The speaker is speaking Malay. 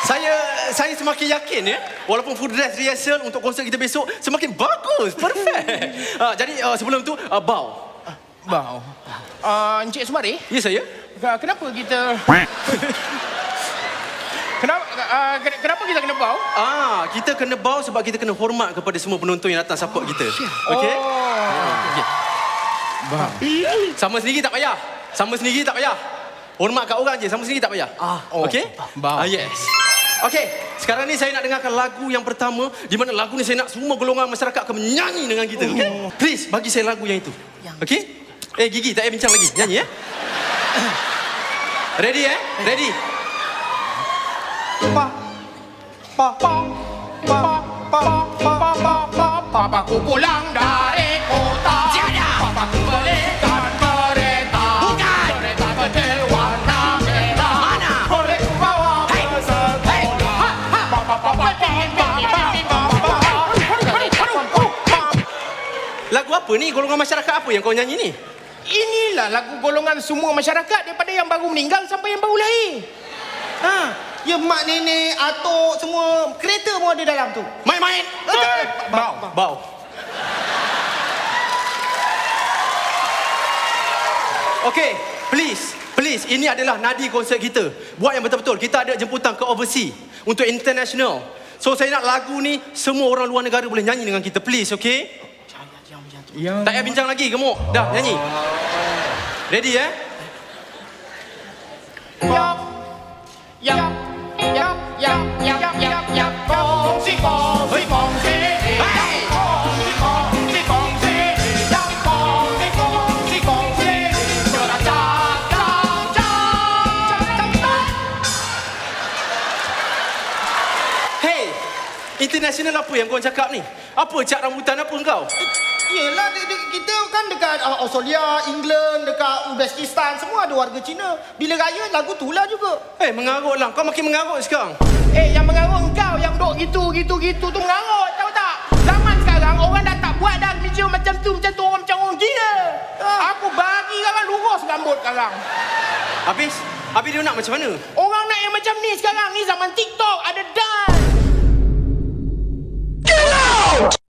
Saya semakin yakin ya, walaupun full dress rehearsal untuk konsert kita besok semakin bagus, perfect. Jadi sebelum tu bow. Bow. Encik Sumari? Ya saya. Kenapa kita Kenapa kita kena bow? Kita kena bow sebab kita kena hormat kepada semua penonton yang datang support kita. Okey? Okay. Bow. Sama sendiri tak payah. Hormat kat orang je, sama sendiri tak payah. Okey? Bow. Yes. Okey, sekarang ni saya nak dengarkan lagu yang pertama, di mana lagu ni saya nak semua golongan masyarakat akan menyanyi dengan kita. Okey? Please bagi saya lagu yang itu. Okey? Gigi, tak payah bincang lagi. Nyanyi ya. Ready Ready. Papaku pulang dari kota. Papaku belikan kereta. Bukan. Kereta kecil warna merah. Mana? Bolehku bawa ke sekolah. Lagu apa ni? Golongan masyarakat apa yang kau nyanyi ni? Inilah lagu golongan semua masyarakat, daripada yang baru meninggal sampai yang baru lahir. Ya, mak nenek, atuk, semua kereta pun ada dalam tu. Main-main. Bau. Okey, please, ini adalah nadi konsert kita. Buat yang betul-betul. Kita ada jemputan ke overseas untuk international. So saya nak lagu ni semua orang luar negara boleh nyanyi dengan kita, please, okey? Tak payah bincang lagi, gemuk. Dah, nyanyi. Ready Hey, international apa yang kau cakap ni? Apa cat rambutan apa engkau? Yelah, kita kan dekat Australia, England, dekat Uzbekistan, semua ada warga Cina. Bila raya, lagu tu lah juga. Mengarut lah. Kau makin mengarut sekarang. Yang mengarut engkau, yang duk gitu tu mengarut, tahu tak? Zaman sekarang, orang dah tak buat dah video macam tu orang macam orang gila. Aku bagi orang lurus rambut sekarang. Habis dia nak macam mana? Orang nak yang macam ni sekarang, ni zaman TikTok, ada